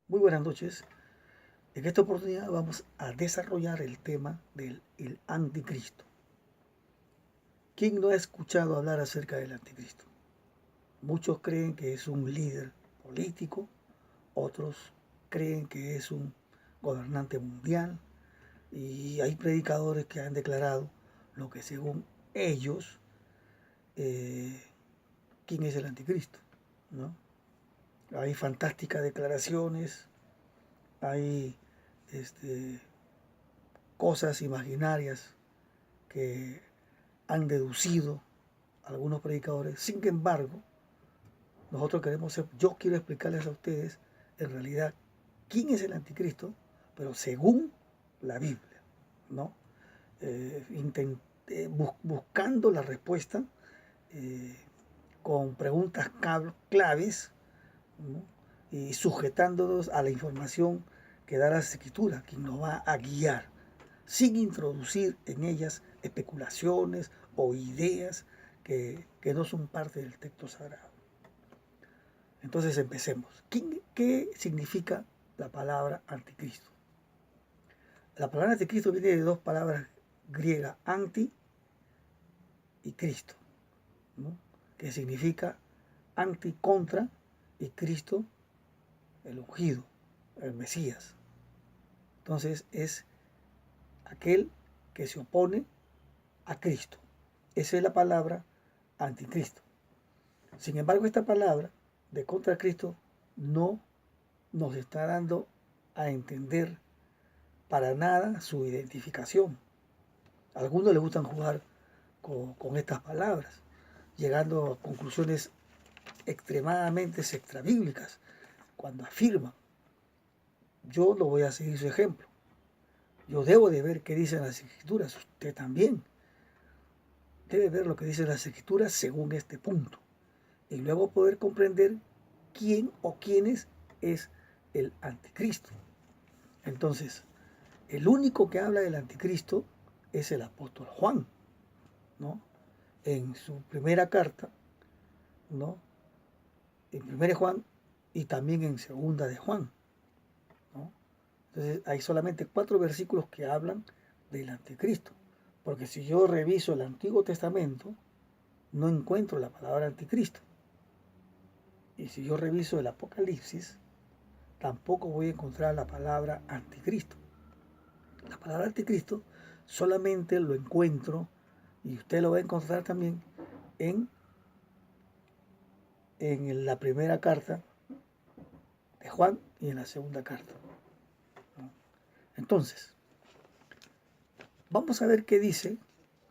Muy buenas noches. En esta oportunidad vamos a desarrollar el tema del el anticristo. ¿Quién no ha escuchado hablar acerca del anticristo? Muchos creen que es un líder político, otros creen que es un gobernante mundial y hay predicadores que han declarado lo que según ellos, eh, quién es el anticristo, ¿no? Hay fantásticas declaraciones, hay este, cosas imaginarias que han deducido algunos predicadores. Sin embargo, nosotros yo quiero explicarles a ustedes en realidad quién es el anticristo, pero según la Biblia, ¿no? Buscando la respuesta eh, con preguntas claves, ¿no? Y sujetándonos a la información que da la Escritura, quien nos va a guiar, sin introducir en ellas especulaciones o ideas que no son parte del texto sagrado. Entonces empecemos. ¿Qué significa la palabra anticristo? La palabra anticristo viene de dos palabras griegas, anti y Cristo, ¿no? Que significa anti, contra, y Cristo, el ungido, el Mesías. Entonces es aquel que se opone a Cristo. Esa es la palabra anticristo. Sin embargo, esta palabra de contra Cristo no nos está dando a entender para nada su identificación. A algunos les gustan jugar con estas palabras, llegando a conclusiones extremadamente extrabíblicas cuando afirman. Yo no voy a seguir su ejemplo. Yo debo de ver qué dicen las escrituras. Usted también debe ver lo que dicen las escrituras según este punto. Y luego poder comprender quién o quiénes es el anticristo. Entonces, el único que habla del anticristo es el apóstol Juan, ¿no? En su primera carta, ¿no? En primera de Juan y también en segunda de Juan, ¿no? Entonces, hay solamente 4 versículos que hablan del anticristo. Porque si yo reviso el Antiguo Testamento, no encuentro la palabra anticristo. Y si yo reviso el Apocalipsis, tampoco voy a encontrar la palabra anticristo. La palabra anticristo solamente lo encuentro, y usted lo va a encontrar también en, en la primera carta de Juan y en la segunda carta. Entonces, vamos a ver qué dice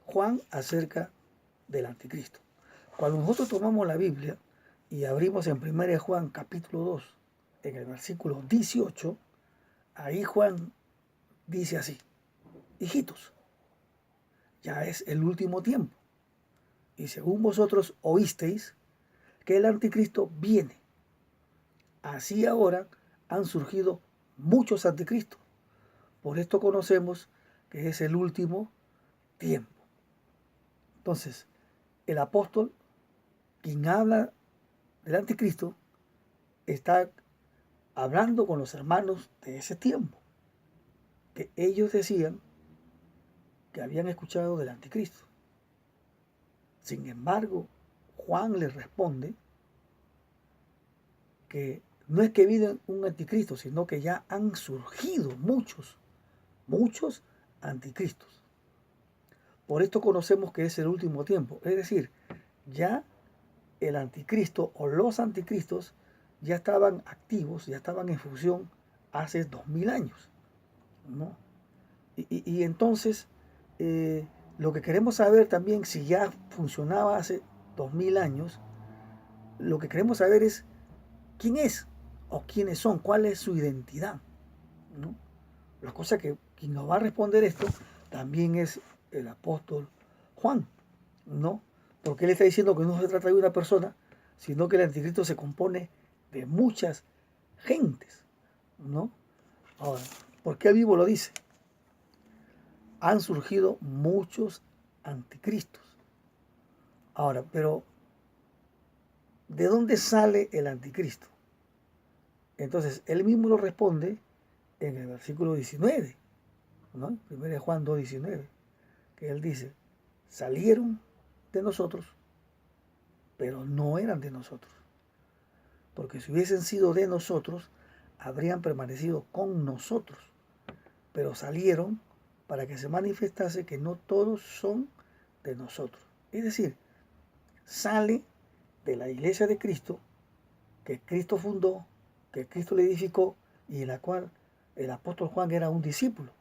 Juan acerca del anticristo. Cuando nosotros tomamos la Biblia y abrimos en 1 Juan capítulo 2, en el versículo 18, ahí Juan dice así: hijitos, ya es el último tiempo, y según vosotros oísteis que el anticristo viene. Así ahora han surgido muchos anticristos. Por esto conocemos que es el último tiempo. Entonces, el apóstol, quien habla del anticristo, está hablando con los hermanos de ese tiempo, que ellos decían que habían escuchado del anticristo. Sin embargo, Juan les responde que no es que viene un anticristo, sino que ya han surgido muchos anticristos. Por esto conocemos que es el último tiempo. Es decir, ya el anticristo o los anticristos ya estaban activos, ya estaban en función hace 2000 años, ¿no? Y entonces, lo que queremos saber también, si ya funcionaba hace 2000 años, lo que queremos saber es quién es o quiénes son, cuál es su identidad, ¿no? La cosa que quien nos va a responder esto también es el apóstol Juan, ¿no? Porque él está diciendo que no se trata de una persona, sino que el anticristo se compone de muchas gentes, ¿no? Ahora, ¿por qué el vivo lo dice? Han surgido muchos anticristos. Ahora, pero ¿de dónde sale el anticristo? Entonces, él mismo lo responde en el versículo 19, ¿no? 1 Juan 2:19, que él dice, salieron de nosotros, pero no eran de nosotros. Porque si hubiesen sido de nosotros, habrían permanecido con nosotros. Pero salieron para que se manifestase que no todos son de nosotros. Es decir, sale de la iglesia de Cristo, que Cristo fundó, que Cristo le edificó y en la cual el apóstol Juan era un discípulo.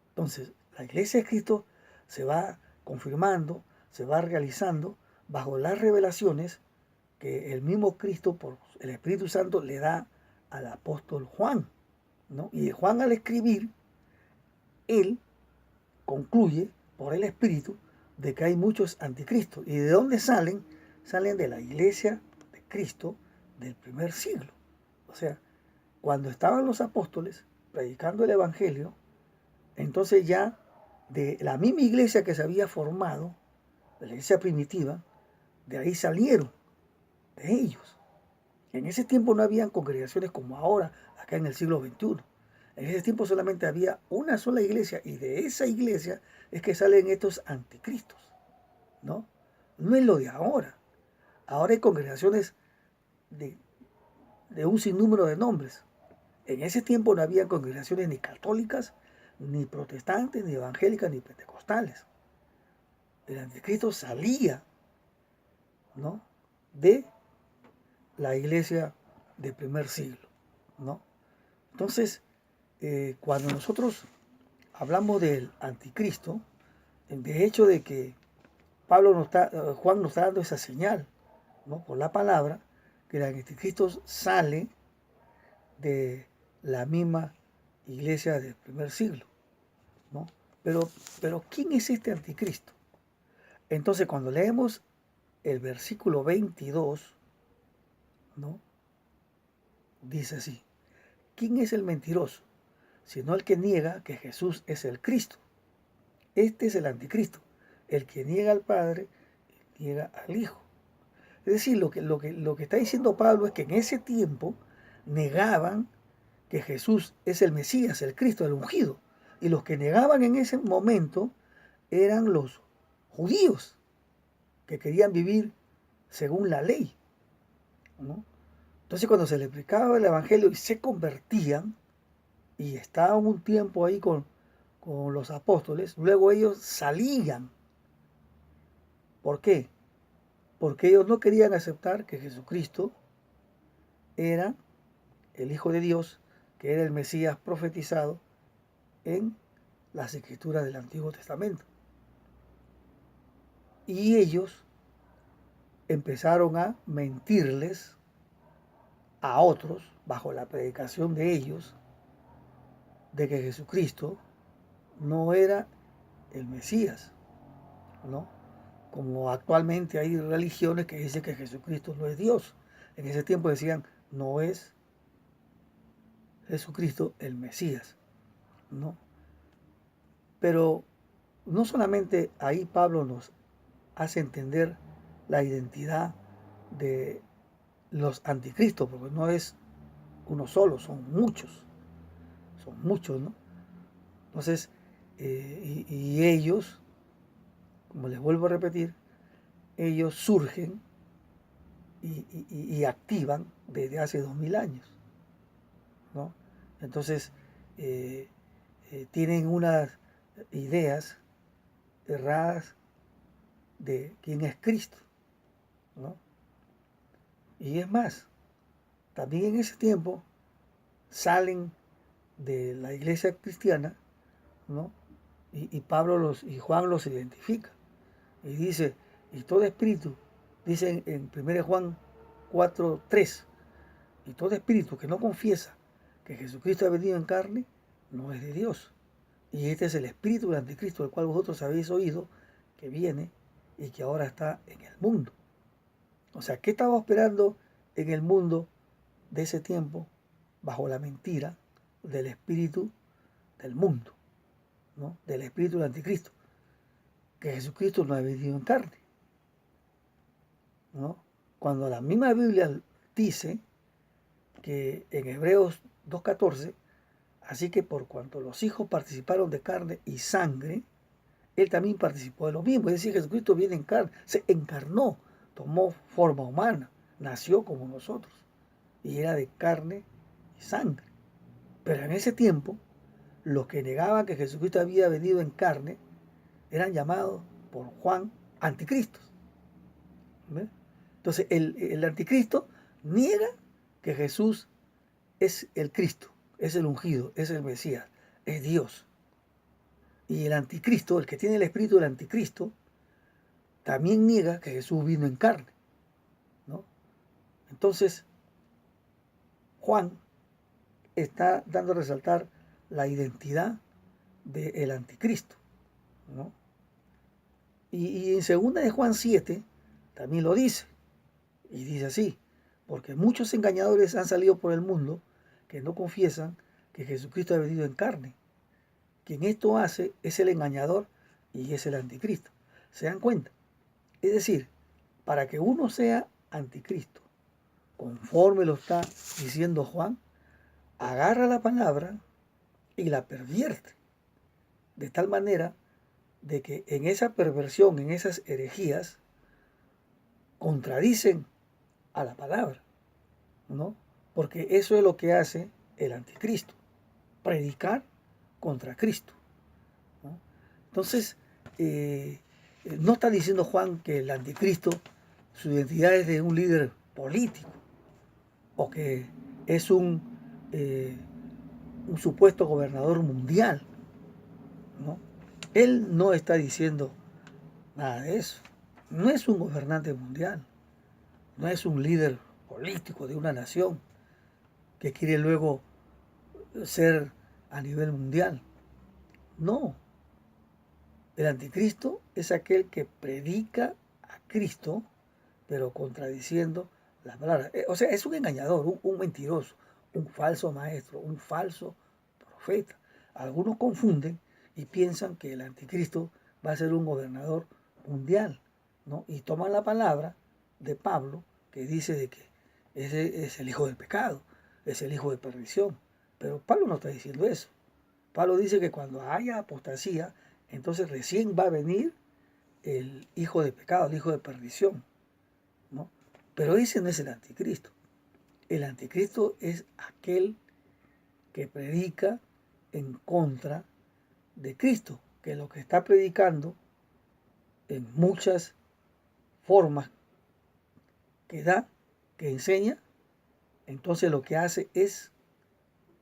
Entonces, la iglesia de Cristo se va confirmando, se va realizando bajo las revelaciones que el mismo Cristo por el Espíritu Santo le da al apóstol Juan, ¿no? Y Juan, al escribir, él concluye por el Espíritu de que hay muchos anticristos. ¿Y de dónde salen? Salen de la iglesia de Cristo del primer siglo. O sea, cuando estaban los apóstoles predicando el Evangelio, entonces ya de la misma iglesia que se había formado, de la iglesia primitiva, de ahí salieron, de ellos. En ese tiempo no habían congregaciones como ahora, acá en el siglo XXI. En ese tiempo solamente había una sola iglesia y de esa iglesia es que salen estos anticristos, ¿no? No es lo de ahora. Ahora hay congregaciones de un sinnúmero de nombres. En ese tiempo no había congregaciones ni católicas, ni protestantes, ni evangélicas, ni pentecostales. El anticristo salía, ¿no?, de la iglesia del primer siglo, ¿no? Entonces, cuando nosotros hablamos del anticristo, de hecho de que Juan nos está dando esa señal, ¿no?, por la palabra, que el anticristo sale de la misma iglesia del primer siglo, ¿no? Pero ¿quién es este anticristo? Entonces, cuando leemos el versículo 22, ¿no?, dice así: ¿quién es el mentiroso? Sino el que niega que Jesús es el Cristo. Este es el anticristo, el que niega al Padre y niega al Hijo. Es decir, lo que está diciendo Pablo es que en ese tiempo negaban que Jesús es el Mesías, el Cristo, el ungido. Y los que negaban en ese momento eran los judíos, que querían vivir según la ley, ¿no? Entonces, cuando se les predicaba el Evangelio y se convertían y estaban un tiempo ahí con los apóstoles, luego ellos salían. ¿Por qué? Porque ellos no querían aceptar que Jesucristo era el Hijo de Dios, que era el Mesías profetizado en las escrituras del Antiguo Testamento. Y ellos empezaron a mentirles a otros, bajo la predicación de ellos, de que Jesucristo no era el Mesías, ¿no? Como actualmente hay religiones que dicen que Jesucristo no es Dios. En ese tiempo decían, no es Jesucristo el Mesías, ¿no? Pero no solamente ahí Pablo nos hace entender la identidad de los anticristos, porque no es uno solo, son muchos, ¿no? Entonces, y ellos, como les vuelvo a repetir, ellos surgen y activan desde hace 2000 años, ¿no? Entonces, tienen unas ideas erradas de quién es Cristo, ¿no? Y es más, también en ese tiempo salen de la iglesia cristiana, ¿no? Y Juan los identifica y dice, y todo espíritu, dice en 1 Juan 4:3, y todo espíritu que no confiesa que Jesucristo ha venido en carne, no es de Dios. Y este es el espíritu del anticristo, del cual vosotros habéis oído, que viene y que ahora está en el mundo. O sea, ¿qué estaba esperando en el mundo de ese tiempo bajo la mentira del espíritu del mundo, ¿no?, del espíritu del anticristo? Que Jesucristo no ha venido en carne, ¿no? Cuando la misma Biblia dice porque en Hebreos 2:14, así que por cuanto los hijos participaron de carne y sangre, él también participó de lo mismo. Es decir, Jesucristo viene en carne, se encarnó, tomó forma humana, nació como nosotros y era de carne y sangre. Pero en ese tiempo, los que negaban que Jesucristo había venido en carne eran llamados por Juan anticristos. ¿Ve? Entonces, el anticristo niega que Jesús es el Cristo, es el ungido, es el Mesías, es Dios. Y el anticristo, el que tiene el espíritu del anticristo, también niega que Jesús vino en carne, ¿no? Entonces, Juan está dando a resaltar la identidad del anticristo, ¿no? Y en 2 de Juan 7 también lo dice, y dice así: porque muchos engañadores han salido por el mundo que no confiesan que Jesucristo ha venido en carne. Quien esto hace es el engañador y es el anticristo. ¿Se dan cuenta? Es decir, para que uno sea anticristo, conforme lo está diciendo Juan, agarra la palabra y la pervierte, de tal manera de que en esa perversión, en esas herejías, contradicen a la palabra, ¿no? Porque eso es lo que hace el anticristo, predicar contra Cristo, ¿no? Entonces, no está diciendo Juan que el anticristo, su identidad es de un líder político, o que es un supuesto gobernador mundial, ¿no? Él no está diciendo nada de eso. No es un gobernante mundial, no es un líder político de una nación que quiere luego ser a nivel mundial. No, el anticristo es aquel que predica a Cristo, pero contradiciendo las palabras. O sea, es un engañador, un mentiroso, un falso maestro, un falso profeta. Algunos confunden y piensan que el anticristo va a ser un gobernador mundial, ¿no? Y toman la palabra de Pablo, que dice de que ese es el hijo del pecado, es el hijo de perdición. Pero Pablo no está diciendo eso. Pablo dice que cuando haya apostasía, entonces recién va a venir el hijo de pecado, el hijo de perdición, ¿no? Pero ese no es el anticristo. El anticristo es aquel que predica en contra de Cristo, que lo que está predicando en muchas formas que da, que enseña, entonces lo que hace es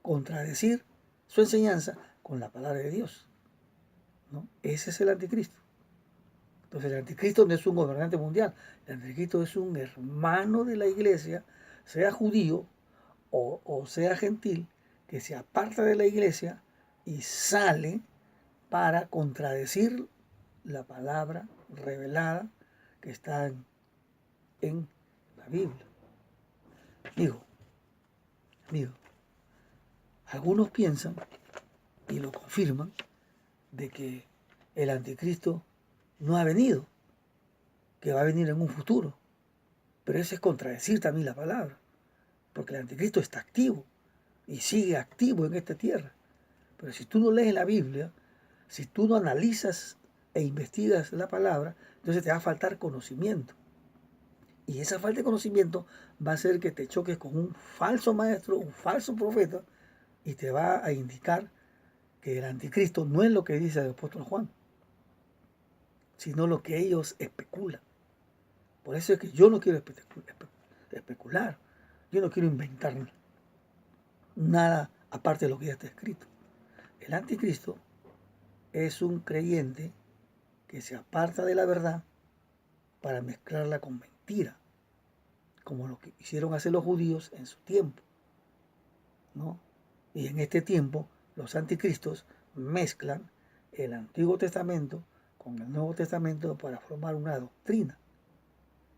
contradecir su enseñanza con la palabra de Dios, ¿no? Ese es el anticristo. Entonces el anticristo no es un gobernante mundial, el anticristo es un hermano de la iglesia, sea judío o sea gentil, que se aparta de la iglesia y sale para contradecir la palabra revelada que está en la Biblia. Amigo, algunos piensan y lo confirman de que el anticristo no ha venido, que va a venir en un futuro. Pero eso es contradecir también la palabra, porque el anticristo está activo y sigue activo en esta tierra. Pero si tú no lees la Biblia, si tú no analizas e investigas la palabra, entonces te va a faltar conocimiento. Y esa falta de conocimiento va a hacer que te choques con un falso maestro, un falso profeta, y te va a indicar que el anticristo no es lo que dice el apóstol Juan, sino lo que ellos especulan. Por eso es que yo no quiero especular, yo no quiero inventar nada aparte de lo que ya está escrito. El anticristo es un creyente que se aparta de la verdad para mezclarla con mentira, como lo que hicieron hacer los judíos en su tiempo, ¿no? Y en este tiempo los anticristos mezclan el Antiguo Testamento con el Nuevo Testamento para formar una doctrina.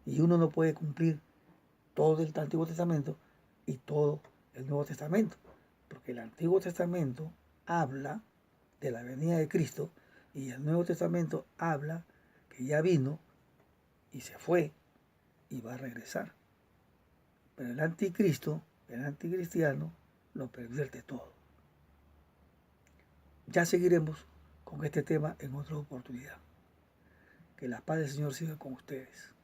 Y uno no puede cumplir todo el Antiguo Testamento y todo el Nuevo Testamento, porque el Antiguo Testamento habla de la venida de Cristo y el Nuevo Testamento habla que ya vino y se fue y va a regresar. Pero el anticristo El anticristiano lo pervierte todo. Ya seguiremos con este tema en otra oportunidad. Que la paz del Señor siga con ustedes.